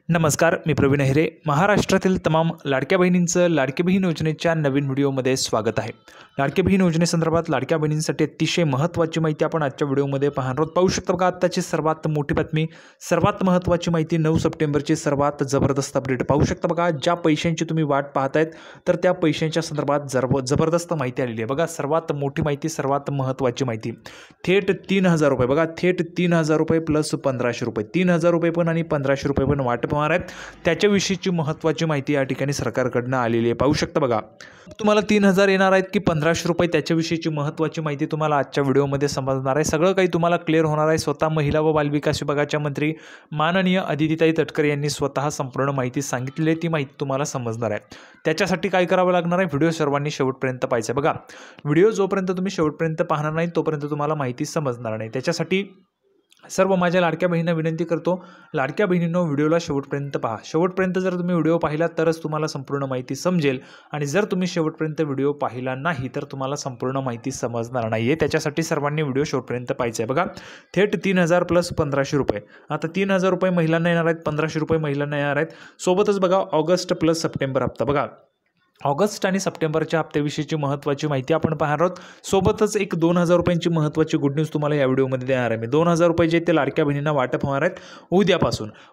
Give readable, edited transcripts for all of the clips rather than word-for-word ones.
नमस्कार, मी प्रवीण अहिरे. महाराष्ट्रातील तमाम लाडक्या बहिणींचं लाडकी बहीण योजनेच्या नवीन व्हिडिओमध्ये स्वागत आहे. लाडकी बहीण योजनेसंदर्भात लाडक्या बहिणींसाठी अतिशय महत्त्वाची माहिती आपण आजच्या व्हिडिओमध्ये पाहणार आहोत. पाहू शकता बघा, आत्ताची सर्वात मोठी बातमी, सर्वात महत्त्वाची माहिती, 9 सप्टेंबरची सर्वात जबरदस्त अपडेट. पाहू शकता बघा, ज्या पैशांची तुम्ही वाट पाहतायत तर त्या पैशांच्या संदर्भात जबरदस्त माहिती आलेली आहे. बघा, सर्वात मोठी माहिती, सर्वात महत्त्वाची माहिती, थेट 3,000 रुपये. बघा, थेट 3,000 रुपये प्लस 1,500 रुपये, 3,000 रुपये पण आणि 1,500 रुपये पण वाटप होणार आहेत. त्याच्याविषयीची महत्त्वाची माहिती या ठिकाणी सरकारकडनं आलेली आहे. पाहू शकता बघा, तुम्हाला 3,000 येणार आहेत की 1,500 रुपये, त्याच्याविषयीची महत्त्वाची माहिती तुम्हाला आजच्या व्हिडिओमध्ये समजणार आहे. सगळं काही तुम्हाला क्लिअर होणार आहे. स्वतः महिला व बालविकास विभागाच्या मंत्री माननीय अदितीताई तटकरे यांनी स्वतः संपूर्ण माहिती सांगितलेली आहे. ती माहिती तुम्हाला समजणार आहे. त्याच्यासाठी काय करावं लागणार आहे, व्हिडिओ सर्वांनी शेवटपर्यंत पाहायचा. बघा, व्हिडिओ जोपर्यंत तुम्ही शेवटपर्यंत पाहणार नाही तोपर्यंत तुम्हाला माहिती समजणार नाही. त्याच्यासाठी सर्व माझ्या लाडक्या बहिणींना विनंती करतो, लाडक्या बहिणींनो व्हिडिओला शेवटपर्यंत पहा. शेवटपर्यंत जर तुम्ही व्हिडिओ पाहिला तरच तुम्हाला संपूर्ण माहिती समजेल, आणि जर तुम्ही शेवटपर्यंत व्हिडिओ पाहिला नाही तर तुम्हाला संपूर्ण माहिती समजणार नाही आहे. त्याच्यासाठी सर्वांनी व्हिडिओ शेवटपर्यंत पाहायचा आहे. बघा, थेट 3,000 प्लस 1,500 रुपये. आता 3,000 रुपये महिलांना येणार आहेत, 1,500 रुपये महिलांना येणार आहेत. सोबतच बघा, ऑगस्ट प्लस सप्टेंबर हप्ता. बघा, ऑगस्ट आणि सप्टेंबरच्या हप्त्याविषयीची महत्त्वाची माहिती आपण पाहणार आहोत. सोबतच एक 2,000 रुपयांची महत्त्वाची गुड न्यूज तुम्हाला या व्हिडिओमध्ये देणार आहे मी. 2,000 रुपये जे ते लाडक्या बहिणींना वाटप होणार आहेत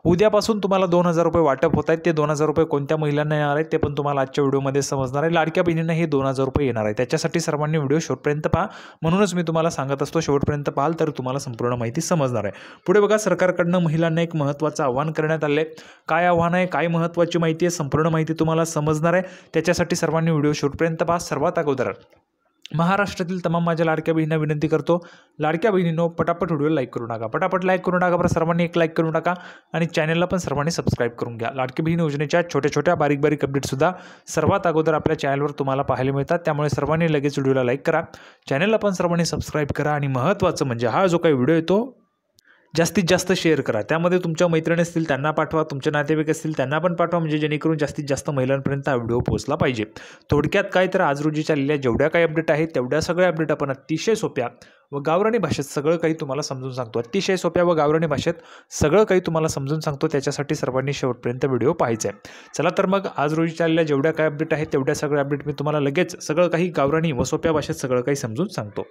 उद्यापासून तुम्हाला 2,000 रुपये वाटप होत आहेत. ते 2,000 रुपये कोणत्या महिलांना येणार आहेत ते पण तुम्हाला आजच्या व्हिडिओमध्ये समजणार आहे. लाडक्या बहिणींना हे 2,000 रुपये येणार आहे. त्याच्यासाठी सर्वांनी व्हिडिओ शेवटपर्यंत पहा. म्हणूनच मी तुम्हाला सांगत असतो, शेवटपर्यंत पाहाल तर तुम्हाला संपूर्ण माहिती समजणार आहे. पुढे बघा, सरकारकडनं महिलांना एक महत्त्वाचं आव्हान करण्यात आले. काय आव्हान आहे, काय महत्त्वाची माहिती आहे, संपूर्ण माहिती तुम्हाला समजणार आहे. त्याच्यासाठी सर्वांनी व्हिडिओ शेवटपर्यंत पहा. सर्वात अगोदर महाराष्ट्रातील तमाम माझ्या लाडक्या बहिणींना विनंती करतो, लाडक्या बहिणींनो पटापट व्हिडिओ लाईक करून टाका. पटापट लाईक करून टाका. बरं, सर्वांनी एक लाईक करून टाका आणि चॅनलला पण सर्वांनी सबस्क्राईब करून घ्या. लाडकी बहीण योजनेच्या छोट्या बारीक अपडेटसुद्धा सर्वात अगोदर आपल्या चॅनलवर तुम्हाला पाहायला मिळतात. त्यामुळे सर्वांनी लगेच व्हिडिओला लाईक करा, चॅनलला पण सर्वांनी सबस्क्राईब करा, आणि महत्त्वाचं म्हणजे हा जो काही व्हिडिओ येतो जास्तीत जास्त शेअर करा. त्यामध्ये तुमच्या मैत्रिणी असतील त्यांना पाठवा, तुमचे नातेवाईक असतील त्यांना पण पाठवा, म्हणजे जेणेकरून जास्तीत जास्त महिलांपर्यंत हा व्हिडिओ पोहोचला पाहिजे. थोडक्यात काय, तर आज रोजी चाललेल्या जेवढ्या काही अपडेट आहेत तेवढ्या सगळ्या अपडेट आपण अतिशय सोप्या व गावरानी भाषेत सगळं काही तुम्हाला समजून सांगतो. अतिशय सोप्या व गावरानी भाषेत सगळं काही तुम्हाला समजून सांगतो. त्याच्यासाठी सर्वांनी शेवटपर्यंत व्हिडिओ पाहायचा आहे. चला तर मग, आज रोजी चाललेल्या जेवढ्या काही अपडेट आहेत तेवढ्या सगळ्या अपडेट मी तुम्हाला लगेच सगळं काही गावरानी व सोप्या भाषेत सगळं काही समजून सांगतो.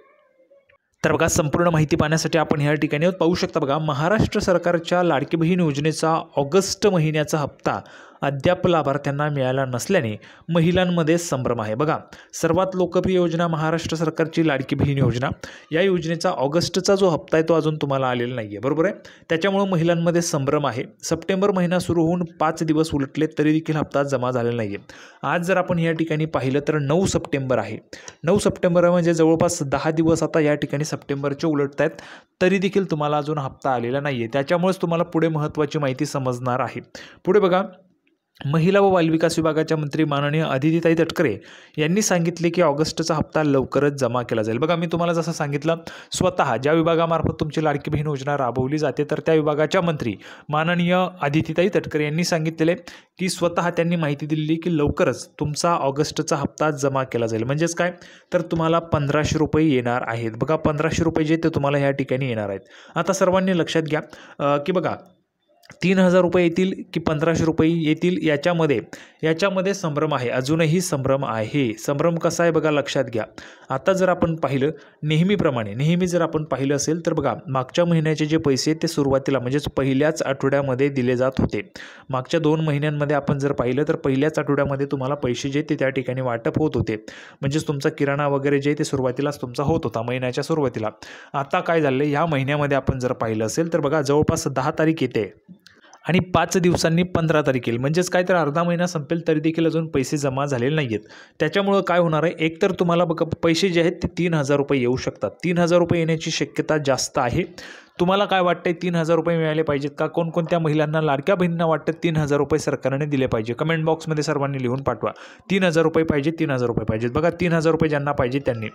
तर बघा, संपूर्ण माहिती पाहण्यासाठी आपण ह्या ठिकाणी पाहू शकता. बघा, महाराष्ट्र सरकारच्या लाडकी बहीण योजनेचा ऑगस्ट महिन्याचा हप्ता अद्याप लाभार्थ्यांना मिळाला नसल्याने महिलांमध्ये संभ्रम आहे. बघा, सर्वात लोकप्रिय योजना महाराष्ट्र सरकारची लाडकी बहीण योजना, या योजनेचा ऑगस्टचा जो हप्ता आहे तो अजून तुम्हाला आलेला नाही आहे, बरोबर आहे. त्याच्यामुळे महिलांमध्ये संभ्रम आहे. सप्टेंबर महिना सुरू होऊन 5 दिवस उलटले तरी देखील हप्ता जमा झालेला नाही आहे. आज जर आपण या ठिकाणी पाहिलं तर 9 सप्टेंबर आहे. 9 सप्टेंबर म्हणजे जवळपास 10 दिवस आता या ठिकाणी सप्टेंबरचे उलटत आहेत, तरी देखील तुम्हाला अजून हप्ता आलेला नाही आहे. त्याच्यामुळेच तुम्हाला पुढे महत्त्वाची माहिती समजणार आहे. पुढे बघा, महिला व बालविकास विभागाच्या मंत्री माननीय अदितीताई तटकरे यांनी सांगितले की ऑगस्टचा हप्ता लवकरच जमा केला जाईल. बघा, मी तुम्हाला जसं सांगितलं, स्वतः ज्या विभागामार्फत तुमची लाडकी बहीण योजना राबवली जाते तर त्या विभागाच्या मंत्री माननीय अदितीताई तटकरे यांनी सांगितलेले की स्वतः त्यांनी माहिती दिलेली की लवकरच तुमचा ऑगस्टचा हप्ता जमा केला जाईल. म्हणजेच काय, तर तुम्हाला 1,500 रुपये येणार आहेत. बघा, 1,500 रुपये जे ते तुम्हाला ह्या ठिकाणी येणार आहेत. आता सर्वांनी लक्षात घ्या की बघा, 3,000 रुपये येतील की 1,500 रुपये येतील, याच्यामध्ये संभ्रम आहे. अजूनही संभ्रम आहे. संभ्रम कसा आहे बघा, लक्षात घ्या. आता जर आपण पाहिलं नेहमी जर आपण पाहिलं असेल तर बघा, मागच्या महिन्याचे जे पैसे ते सुरुवातीला म्हणजेच पहिल्याच आठवड्यामध्ये दिले जात होते. मागच्या 2 महिन्यांमध्ये आपण जर पाहिलं तर पहिल्याच आठवड्यामध्ये तुम्हाला पैसे जे ते त्या ठिकाणी वाटप होत होते. म्हणजेच तुमचा किराणा वगैरे जे ते सुरुवातीलाच तुमचा होत होता महिन्याच्या सुरुवातीला. आता काय झालं, ह्या महिन्यामध्ये आपण जर पाहिलं असेल तर बघा, जवळपास 10 तारीख येते आणि 5 दिवसांनी 15 तारीख येईल. म्हणजेच काय, तर अर्धा महिना संपेल तरी देखील अजून पैसे जमा झालेले नाही आहेत. त्याच्यामुळं काय होणार आहे, एकतर तुम्हाला बघा पैसे जे आहेत ते 3,000 रुपये येऊ शकतात. 3,000 रुपये येण्याची शक्यता जास्त आहे. तुम्हाला काय वाटतंय, 3,000 रुपये मिळाले पाहिजेत का? कोणकोणत्या महिलांना, लाडक्या बहिणींना वाटतं 3,000 रुपये सरकारने दिले पाहिजे? कमेंट बॉक्समध्ये सर्वांनी लिहून पाठवा. 3,000 रुपये पाहिजे, 3,000 रुपये पाहिजेत. बघा, 3,000 रुपये ज्यांना पाहिजे त्यांनी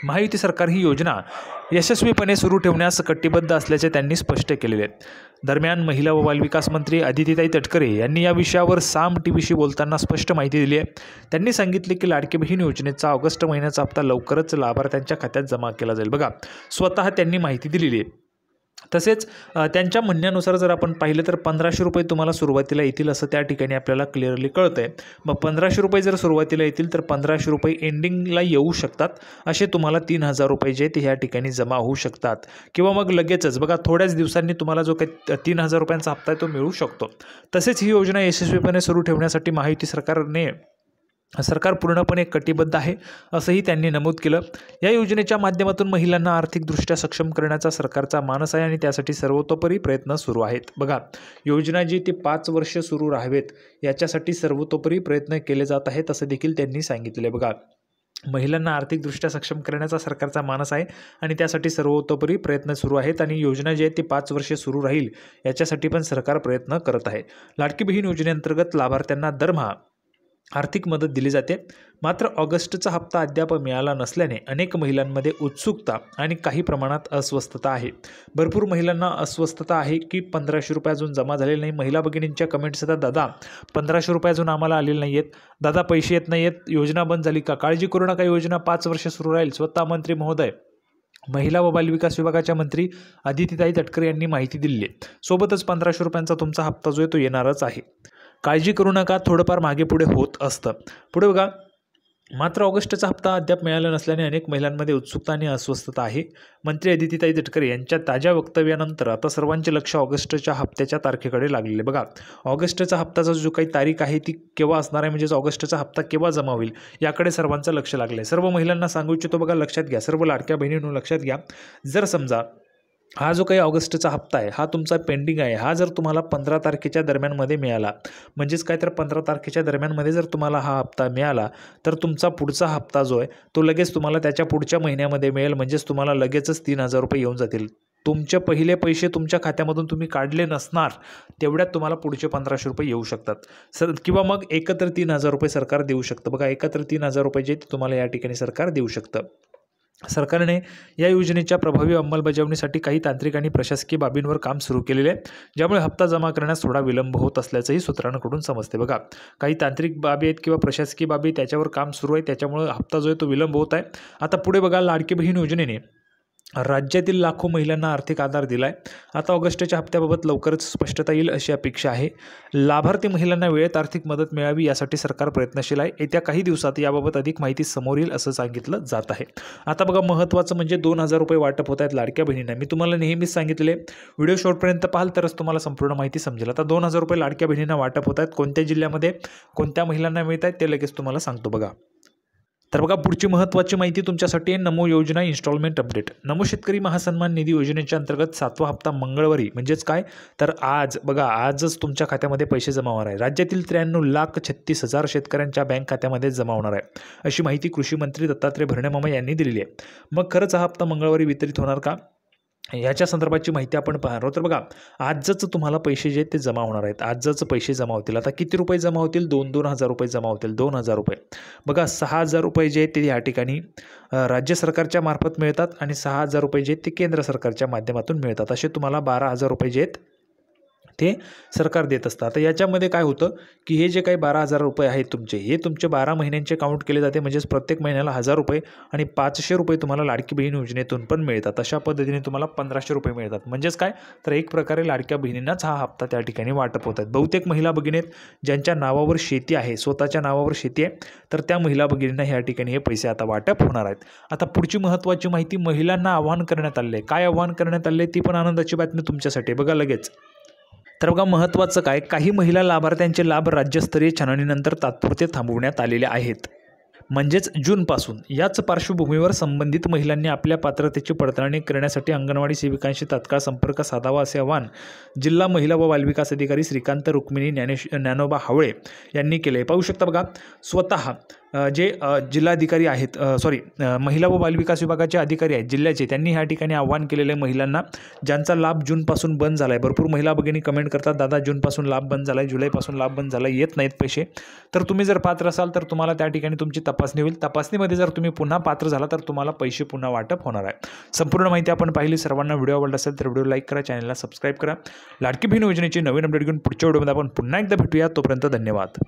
महायुती सरकार ही योजना यशस्वीपणे सुरू ठेवण्यास कटिबद्ध असल्याचे त्यांनी स्पष्ट केलेले आहे. दरम्यान महिला व बालविकास मंत्री अदितीताई तटकरे यांनी या विषयावर साम टीव्हीशी बोलताना स्पष्ट माहिती दिली आहे. त्यांनी सांगितले की लाडकी बहीण योजनेचा ऑगस्ट महिन्याचा हप्ता लवकरच लाभार्थ्यांच्या खात्यात जमा केला जाईल. बघा, स्वतः त्यांनी माहिती दिलेली आहे. तसेच त्यांच्या म्हणण्यानुसार जर आपण पाहिलं तर 1500 रुपये तुम्हाला सुरुवातीला येतील असं त्या ठिकाणी आपल्याला क्लिअरली कळतं आहे. मग 1500 रुपये जर सुरुवातीला येतील तर 1500 रुपये एंडिंगला येऊ शकतात. असे तुम्हाला 3000 रुपये जे ते ह्या ठिकाणी जमा होऊ शकतात किंवा मग लगेचच बघा थोड्याच दिवसांनी तुम्हाला जो काही 3000 रुपयांचा हप्ता आहे तो मिळू शकतो. तसेच ही योजना यशस्वीपणे सुरू ठेवण्यासाठी महायुती सरकार पूर्णपणे कटिबद्ध आहे असंही त्यांनी नमूद केलं. या योजनेच्या माध्यमातून महिलांना आर्थिकदृष्ट्या सक्षम करण्याचा सरकारचा मानस आहे आणि त्यासाठी सर्वतोपरी प्रयत्न सुरू आहेत. बघा योजना जी ती 5 वर्ष सुरू राहावेत याच्यासाठी सर्वतोपरी प्रयत्न केले जात आहेत असं देखील त्यांनी सांगितले. बघा महिलांना आर्थिकदृष्ट्या सक्षम करण्याचा सरकारचा मानस आहे आणि त्यासाठी सर्वतोपरी प्रयत्न सुरू आहेत आणि योजना जी आहे ती 5 वर्षे सुरू राहील याच्यासाठी पण सरकार प्रयत्न करत आहे. लाडकी बहीण योजनेअंतर्गत लाभार्थ्यांना दरमहा आर्थिक मदत दिली जाते. मात्र ऑगस्टचा हप्ता अद्याप मिळाला नसल्याने अनेक महिलांमध्ये उत्सुकता आणि काही प्रमाणात अस्वस्थता आहे. भरपूर महिलांना अस्वस्थता आहे की 1500 रुपये अजून जमा झालेले नाही. महिला भगिनींच्या कमेंट्स येतात, दादा 1500 रुपये अजून आम्हाला आलेले नाही आहेत, दादा पैसे येत नाही आहेत, योजना बंद झाली का? काळजी करू नका, योजना 5 वर्ष सुरू राहील. स्वतः मंत्री महोदय महिला व बालविकास विभागाच्या मंत्री अदितीताई तटकरे यांनी माहिती दिली आहे. सोबतच 1500 रुपयांचा तुमचा हप्ता जो आहे तो येणारच आहे. काळजी करू नका, थोडंफार मागे पुढे होत असतं. पुढे बघा मात्र ऑगस्टचा हप्ता अद्याप मिळाला नसल्याने अनेक महिलांमध्ये उत्सुकता आणि अस्वस्थता आहे. मंत्री अदितीताई तटकरे यांच्या ताज्या वक्तव्यानंतर आता सर्वांचे लक्ष ऑगस्टच्या हप्त्याच्या तारखेकडे लागलेले. बघा ऑगस्टचा हप्त्याचा जो काही तारीख आहे ती केव्हा असणार आहे, म्हणजेच ऑगस्टचा हप्ता केव्हा जमा होईल याकडे सर्वांचं लक्ष लागलं आहे. सर्व महिलांना सांगू इच्छितो, बघा लक्षात घ्या, सर्व लाडक्या बहिणींनो लक्षात घ्या, जर समजा हा जो काही ऑगस्टचा हप्ता आहे हा तुमचा पेंडिंग आहे, हा जर तुम्हाला 15 तारखेच्या दरम्यानमध्ये मिळाला, म्हणजेच काय तर 15 तारखेच्या दरम्यानमध्ये जर तुम्हाला हा हप्ता मिळाला तर तुमचा पुढचा हप्ता जो आहे तो लगेच तुम्हाला त्याच्या पुढच्या महिन्यामध्ये मिळेल. म्हणजेच तुम्हाला लगेचच 3000 रुपये येऊन जातील. तुमचे पहिले पैसे तुमच्या खात्यामधून तुम्ही काढले नसणार तेवढ्यात तुम्हाला पुढचे 1500 रुपये येऊ शकतात किंवा मग एकत्र 3000 रुपये सरकार देऊ शकतं. बघा एकत्र 3000 रुपये जे तुम्हाला या ठिकाणी सरकार देऊ शकतं. सरकारने या योजनेच्या प्रभावी अंमलबजावणीसाठी काही तांत्रिक आणि प्रशासकीय बाबींवर काम सुरू केलेले आहे, ज्यामुळे हप्ता जमा करण्यास थोडा विलंब होत असल्याचंही सूत्रांकडून समजते. बघा काही तांत्रिक बाबी आहेत किंवा प्रशासकीय बाबी त्याच्यावर काम सुरू आहे, त्याच्यामुळे हप्ता जो आहे तो विलंब होत आहे. आता पुढे बघा लाडकी बहीण योजनेने राज्यातील लाखो महिलांना आर्थिक आधार दिला आहे. आता ऑगस्टच्या हप्त्याबाबत लवकरच स्पष्टता येईल अशी अपेक्षा आहे. लाभार्थी महिलांना वेळेत आर्थिक मदत मिळावी यासाठी सरकार प्रयत्नशील आहे. येत्या काही दिवसात याबाबत अधिक माहिती समोर येईल असं सांगितलं जात आहे. आता बघा महत्त्वाचं म्हणजे 2000 रुपये वाटप होत आहेत लाडक्या बहिणींना. मी तुम्हाला नेहमीच सांगितले व्हिडिओ शेवटपर्यंत पाहाल तरच तुम्हाला संपूर्ण माहिती समजेल. आता 2000 रुपये लाडक्या बहिणींना वाटप होत आहेत. कोणत्या जिल्ह्यामध्ये कोणत्या महिलांना मिळत आहेत ते लगेच तुम्हाला सांगतो. बघा तर बघा पुढची महत्त्वाची माहिती तुमच्यासाठी आहे. नमो योजना इन्स्टॉलमेंट अपडेट. नमो शेतकरी महासन्मान निधी योजनेच्या अंतर्गत 7वा हप्ता मंगळवारी म्हणजेच काय तर आज बघा आजच तुमच्या खात्यामध्ये पैसे जमा होणार आहे. राज्यातील 93,36,000 शेतकऱ्यांच्या बँक खात्यामध्ये जमा होणार आहे अशी माहिती कृषी मंत्री दत्तात्रय भरणेमामा यांनी दिलेली आहे. मग खरंच हा हप्ता मंगळवारी वितरित होणार का याच्या संदर्भाची माहिती आपण पाहणार आहोत. तर बघा आजच तुम्हाला पैसे जे ते जमा होणार आहेत, आजच पैसे जमा होतील. आता किती रुपये जमा होतील? 2,000 रुपये जमा होतील. 2000 रुपये बघा 6,000 रुपये जे ते या ठिकाणी राज्य सरकारच्या मार्फत मिळतात आणि 6,000 रुपये जे ते केंद्र सरकारच्या माध्यमातून मिळतात. असे तुम्हाला 12,000 रुपये जे ते सरकार देत असतं. आता याच्यामध्ये काय होतं की हे जे काही 12,000 रुपये आहेत तुमचे, हे तुमचे 12 महिन्यांचे काउंट केले जाते. म्हणजेच प्रत्येक महिन्याला 1000 रुपये आणि 500 रुपये तुम्हाला लाडकी बहीण योजनेतून पण मिळतात. अशा पद्धतीने तुम्हाला 1500 रुपये मिळतात. म्हणजेच काय तर एक प्रकारे लाडक्या बहिणींनाच हा हप्ता त्या ठिकाणी वाटप होत आहेत. बहुतेक महिला भगिनीत ज्यांच्या नावावर शेती आहे, स्वतःच्या नावावर शेती आहे, तर त्या महिला भगिनींना ह्या ठिकाणी हे पैसे आता वाटप होणार आहेत. आता पुढची महत्त्वाची माहिती महिलांना आवाहन करण्यात आले आहे. काय आवाहन करण्यात आले ती पण आनंदाची बातमी तुमच्यासाठी. बघा लगेच तर बघा महत्त्वाचं काय, काही महिला लाभार्थ्यांचे लाभ राज्यस्तरीय छाननीनंतर तात्पुरते थांबवण्यात आलेले आहेत. म्हणजेच जूनपासून. याच पार्श्वभूमीवर संबंधित महिलांनी आपल्या पात्रतेची पडताळणी करण्यासाठी अंगणवाडी सेविकांशी तात्काळ संपर्क साधावा असे आवाहन जिल्हा महिला व बालविकास अधिकारी श्रीकांत रुक्मिणी ज्ञानोबा हावळे यांनी केले. पाहू शकता बघा स्वतः जे जिल्हाधिकारी आहेत महिला व बालविकास विभागाचे अधिकारी आहेत जिल्ह्याचे, त्यांनी ह्या ठिकाणी आव्हान केलेले महिलांना ज्यांचा लाभ जूनपासून बंद झाला आहे. भरपूर महिला भगिनी कमेंट करतात, दादा जूनपासून लाभ बंद झाला आहे, जुलैपासून लाभ बंद झाला आहे, येत नाहीत पैसे. तर तुम्ही जर पात्र असाल तर तुम्हाला त्या ठिकाणी तुमची तपासणी होईल. तपासणीमध्ये जर तुम्ही पुन्हा पात्र झाला तर तुम्हाला पैसे पुन्हा वाटप होणार आहे. संपूर्ण माहिती आपण पाहिली. सर्वांना व्हिडिओ आवडला असेल तर व्हिडिओ लाईक करा, चॅनलला सबस्क्राईब करा. लाडकी बहीण योजनेची नवीन अपडेट घेऊन पुढच्या व्हिडिओमध्ये आपण पुन्हा एकदा भेटूया. तोपर्यंत धन्यवाद.